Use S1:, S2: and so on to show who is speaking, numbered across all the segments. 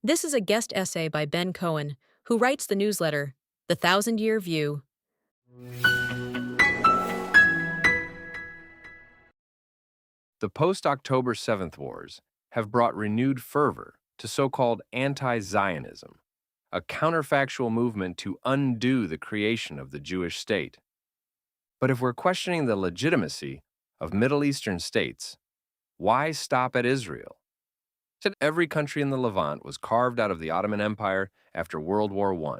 S1: This is a guest essay by Ben Cohen, who writes the newsletter, The Thousand Year View.
S2: The post-October 7th wars have brought renewed fervor to so-called anti-Zionism, a counterfactual movement to undo the creation of the Jewish state. But if we're questioning the legitimacy of Middle Eastern states, why stop at Israel? Said every country in the Levant was carved out of the Ottoman Empire after World War I.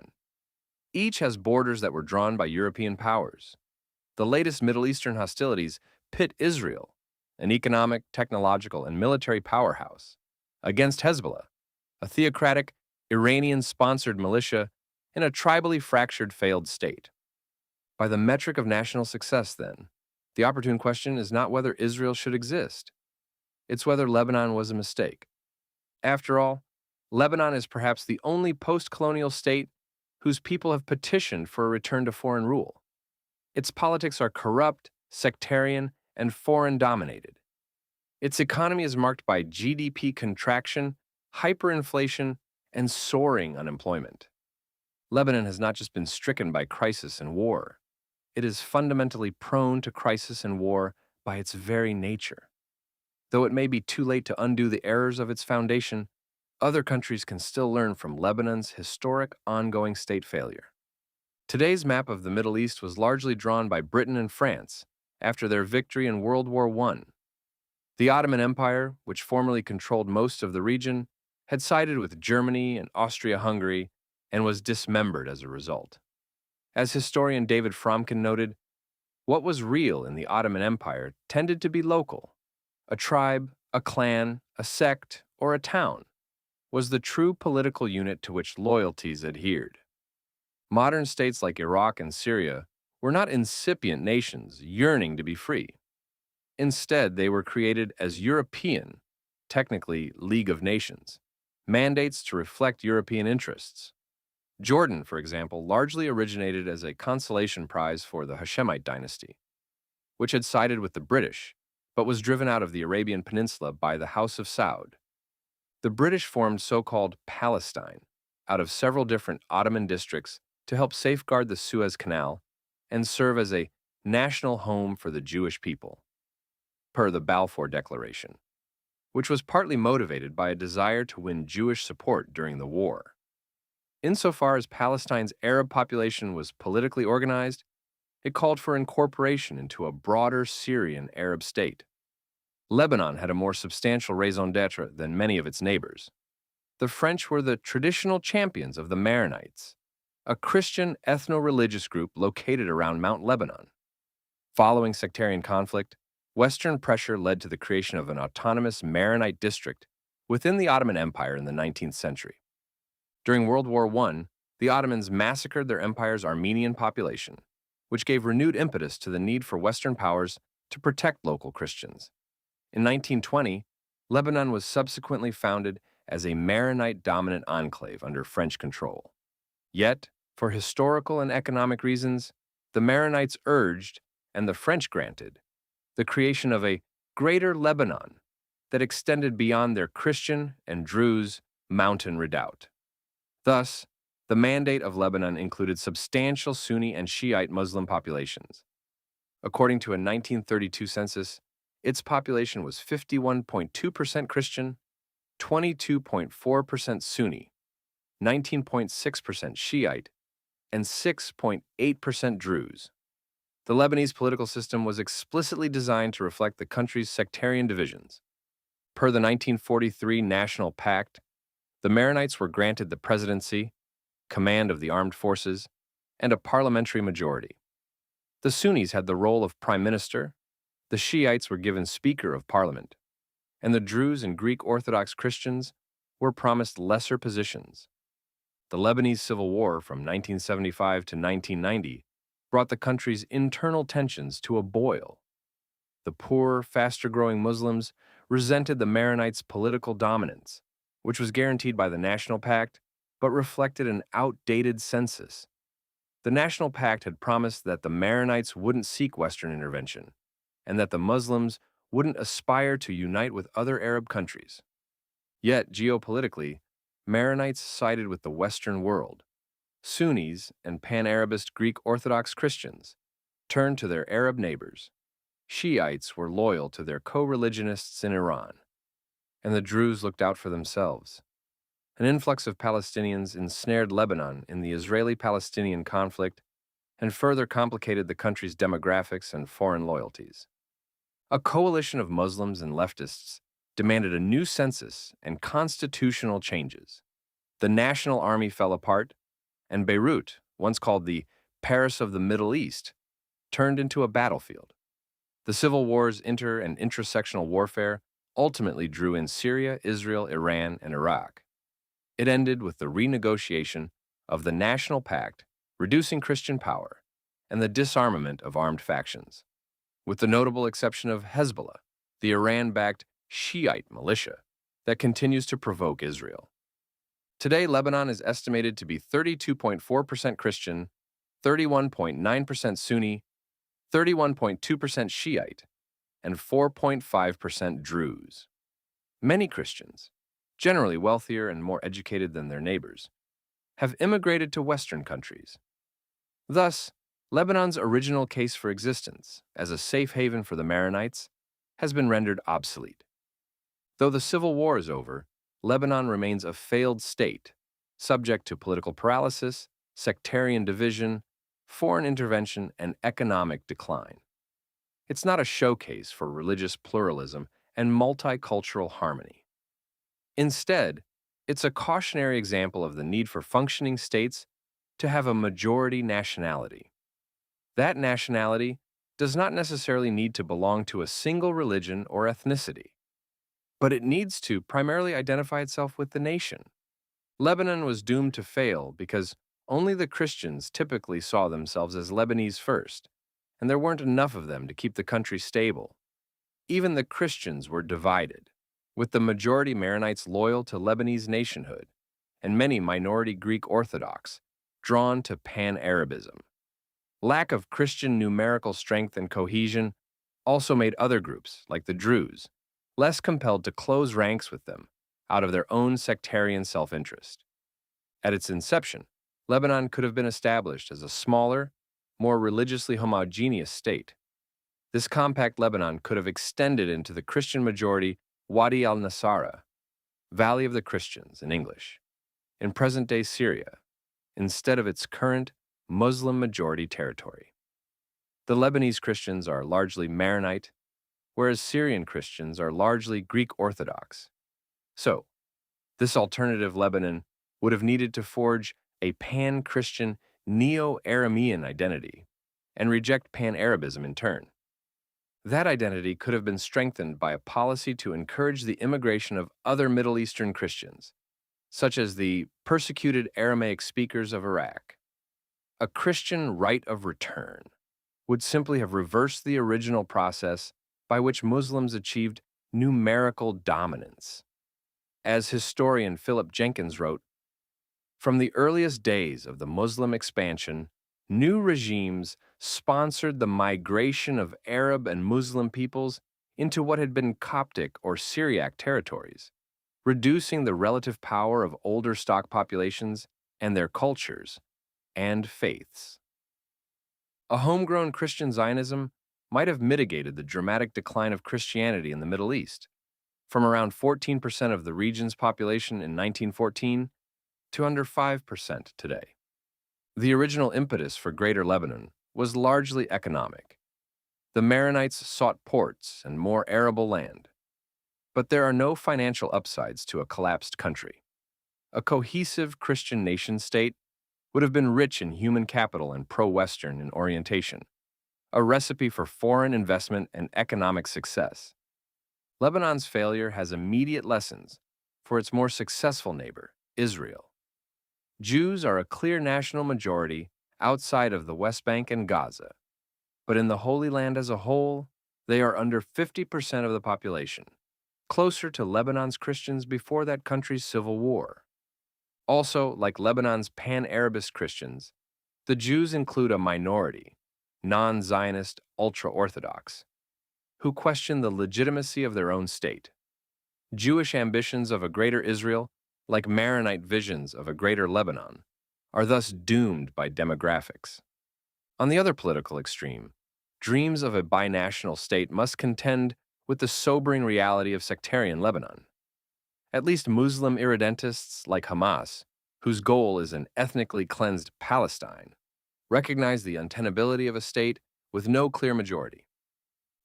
S2: Each has borders that were drawn by European powers. The latest Middle Eastern hostilities pit Israel, an economic, technological, and military powerhouse, against Hezbollah, a theocratic, Iranian-sponsored militia in a tribally fractured failed state. By the metric of national success, then, the opportune question is not whether Israel should exist. It's whether Lebanon was a mistake. After all, Lebanon is perhaps the only post-colonial state whose people have petitioned for a return to foreign rule. Its politics are corrupt, sectarian, and foreign-dominated. Its economy is marked by GDP contraction, hyperinflation, and soaring unemployment. Lebanon has not just been stricken by crisis and war. It is fundamentally prone to crisis and war by its very nature. Though it may be too late to undo the errors of its foundation, other countries can still learn from Lebanon's historic ongoing state failure. Today's map of the Middle East was largely drawn by Britain and France after their victory in World War I. The Ottoman Empire, which formerly controlled most of the region, had sided with Germany and Austria-Hungary and was dismembered as a result. As historian David Fromkin noted, what was real in the Ottoman Empire tended to be local. A tribe, a clan, a sect, or a town was the true political unit to which loyalties adhered. Modern states like Iraq and Syria were not incipient nations yearning to be free. Instead, they were created as European, technically League of Nations, mandates to reflect European interests. Jordan, for example, largely originated as a consolation prize for the Hashemite dynasty, which had sided with the British, but was driven out of the Arabian Peninsula by the House of Saud. The British formed so-called Palestine out of several different Ottoman districts to help safeguard the Suez Canal and serve as a national home for the Jewish people, per the Balfour Declaration, which was partly motivated by a desire to win Jewish support during the war. Insofar as Palestine's Arab population was politically organized, it called for incorporation into a broader Syrian Arab state. Lebanon had a more substantial raison d'etre than many of its neighbors. The French were the traditional champions of the Maronites, a Christian ethno-religious group located around Mount Lebanon. Following sectarian conflict, Western pressure led to the creation of an autonomous Maronite district within the Ottoman Empire in the 19th century. During World War I, the Ottomans massacred their empire's Armenian population, which gave renewed impetus to the need for Western powers to protect local Christians. In 1920, Lebanon was subsequently founded as a Maronite-dominant enclave under French control. Yet, for historical and economic reasons, the Maronites urged, and the French granted, the creation of a greater Lebanon that extended beyond their Christian and Druze mountain redoubt. Thus, the Mandate of Lebanon included substantial Sunni and Shiite Muslim populations. According to a 1932 census, its population was 51.2% Christian, 22.4% Sunni, 19.6% Shiite, and 6.8% Druze. The Lebanese political system was explicitly designed to reflect the country's sectarian divisions. Per the 1943 National Pact, the Maronites were granted the presidency, command of the armed forces, and a parliamentary majority. The Sunnis had the role of prime minister, the Shiites were given Speaker of Parliament, and the Druze and Greek Orthodox Christians were promised lesser positions. The Lebanese Civil War from 1975 to 1990 brought the country's internal tensions to a boil. The poor, faster-growing Muslims resented the Maronites' political dominance, which was guaranteed by the National Pact, but reflected an outdated census. The National Pact had promised that the Maronites wouldn't seek Western intervention, and that the Muslims wouldn't aspire to unite with other Arab countries. Yet, geopolitically, Maronites sided with the Western world. Sunnis and Pan-Arabist Greek Orthodox Christians turned to their Arab neighbors. Shiites were loyal to their co-religionists in Iran, and the Druze looked out for themselves. An influx of Palestinians ensnared Lebanon in the Israeli-Palestinian conflict and further complicated the country's demographics and foreign loyalties. A coalition of Muslims and leftists demanded a new census and constitutional changes. The National Army fell apart, and Beirut, once called the Paris of the Middle East, turned into a battlefield. The civil wars, inter- and intrasectional warfare ultimately drew in Syria, Israel, Iran, and Iraq. It ended with the renegotiation of the National Pact, reducing Christian power, and the disarmament of armed factions. With the notable exception of Hezbollah, the Iran-backed Shiite militia that continues to provoke Israel. Today, Lebanon is estimated to be 32.4% Christian, 31.9% Sunni, 31.2% Shiite, and 4.5% Druze. Many Christians, generally wealthier and more educated than their neighbors, have immigrated to Western countries. Thus, Lebanon's original case for existence as a safe haven for the Maronites has been rendered obsolete. Though the civil war is over, Lebanon remains a failed state, subject to political paralysis, sectarian division, foreign intervention, and economic decline. It's not a showcase for religious pluralism and multicultural harmony. Instead, it's a cautionary example of the need for functioning states to have a majority nationality. That nationality does not necessarily need to belong to a single religion or ethnicity, but it needs to primarily identify itself with the nation. Lebanon was doomed to fail because only the Christians typically saw themselves as Lebanese first, and there weren't enough of them to keep the country stable. Even the Christians were divided, with the majority Maronites loyal to Lebanese nationhood, and many minority Greek Orthodox drawn to Pan-Arabism. Lack of Christian numerical strength and cohesion also made other groups, like the Druze, less compelled to close ranks with them out of their own sectarian self-interest. At its inception, Lebanon could have been established as a smaller, more religiously homogeneous state. This compact Lebanon could have extended into the Christian-majority Wadi al-Nasara, Valley of the Christians in English, in present-day Syria, instead of its current Muslim-majority territory. The Lebanese Christians are largely Maronite, whereas Syrian Christians are largely Greek Orthodox. So, this alternative Lebanon would have needed to forge a pan-Christian Neo-Aramean identity and reject Pan-Arabism in turn. That identity could have been strengthened by a policy to encourage the immigration of other Middle Eastern Christians, such as the persecuted Aramaic speakers of Iraq. A Christian right of return would simply have reversed the original process by which Muslims achieved numerical dominance. As historian Philip Jenkins wrote, "From the earliest days of the Muslim expansion, new regimes sponsored the migration of Arab and Muslim peoples into what had been Coptic or Syriac territories, reducing the relative power of older stock populations and their cultures and faiths." A homegrown Christian Zionism might have mitigated the dramatic decline of Christianity in the Middle East, from around 14% of the region's population in 1914 to under 5% today. The original impetus for Greater Lebanon was largely economic. The Maronites sought ports and more arable land. But there are no financial upsides to a collapsed country. A cohesive Christian nation-state would have been rich in human capital and pro-Western in orientation, a recipe for foreign investment and economic success. Lebanon's failure has immediate lessons for its more successful neighbor, Israel. Jews are a clear national majority outside of the West Bank and Gaza, but in the Holy Land as a whole, they are under 50% of the population, closer to Lebanon's Christians before that country's civil war. Also, like Lebanon's Pan-Arabist Christians, the Jews include a minority, non-Zionist ultra-Orthodox, who question the legitimacy of their own state. Jewish ambitions of a greater Israel like Maronite visions of a greater Lebanon, are thus doomed by demographics. On the other political extreme, dreams of a binational state must contend with the sobering reality of sectarian Lebanon. At least Muslim irredentists like Hamas, whose goal is an ethnically cleansed Palestine, recognize the untenability of a state with no clear majority.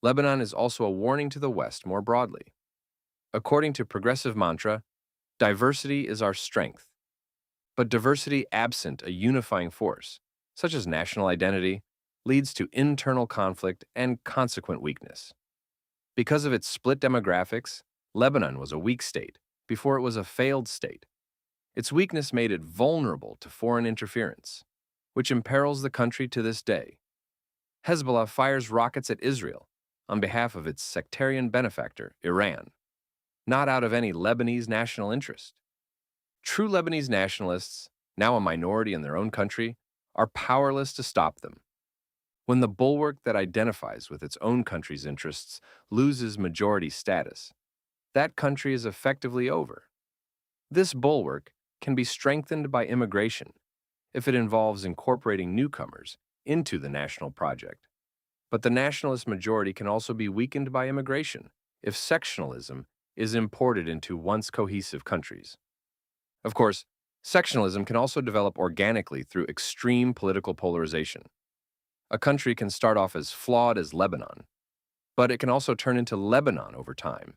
S2: Lebanon is also a warning to the West more broadly. According to progressive mantra, diversity is our strength. But diversity absent a unifying force, such as national identity, leads to internal conflict and consequent weakness. Because of its split demographics, Lebanon was a weak state before it was a failed state. Its weakness made it vulnerable to foreign interference, which imperils the country to this day. Hezbollah fires rockets at Israel on behalf of its sectarian benefactor, Iran, not out of any Lebanese national interest. True Lebanese nationalists, now a minority in their own country, are powerless to stop them. When the bulwark that identifies with its own country's interests loses majority status, that country is effectively over. This bulwark can be strengthened by immigration if it involves incorporating newcomers into the national project. But the nationalist majority can also be weakened by immigration if sectionalism is imported into once cohesive countries. Of course, sectionalism can also develop organically through extreme political polarization. A country can start off as flawed as Lebanon, but it can also turn into Lebanon over time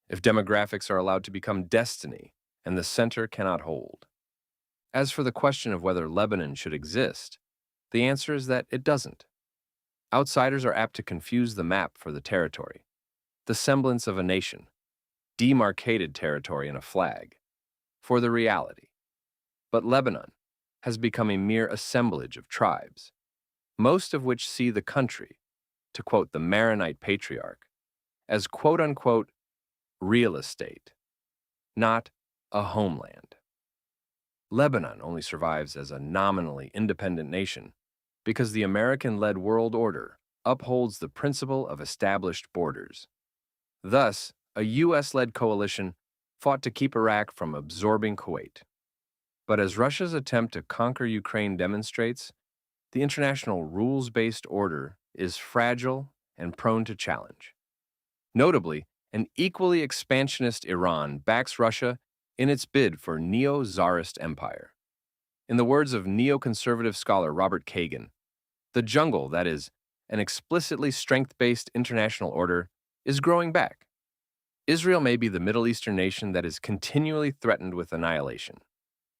S2: if demographics are allowed to become destiny and the center cannot hold. As for the question of whether Lebanon should exist, the answer is that it doesn't. Outsiders are apt to confuse the map for the territory, the semblance of a nation, demarcated territory and a flag, for the reality. But Lebanon has become a mere assemblage of tribes, most of which see the country, to quote the Maronite patriarch, as quote-unquote real estate, not a homeland. Lebanon only survives as a nominally independent nation because the American-led world order upholds the principle of established borders. Thus, a U.S.-led coalition fought to keep Iraq from absorbing Kuwait. But as Russia's attempt to conquer Ukraine demonstrates, the international rules-based order is fragile and prone to challenge. Notably, an equally expansionist Iran backs Russia in its bid for neo-Tsarist empire. In the words of neoconservative scholar Robert Kagan, the jungle, that is, an explicitly strength-based international order, is growing back. Israel may be the Middle Eastern nation that is continually threatened with annihilation.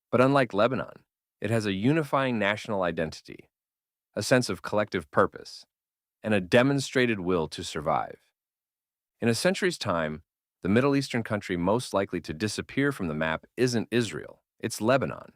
S2: But unlike Lebanon, it has a unifying national identity, a sense of collective purpose, and a demonstrated will to survive. In a century's time, the Middle Eastern country most likely to disappear from the map isn't Israel, it's Lebanon.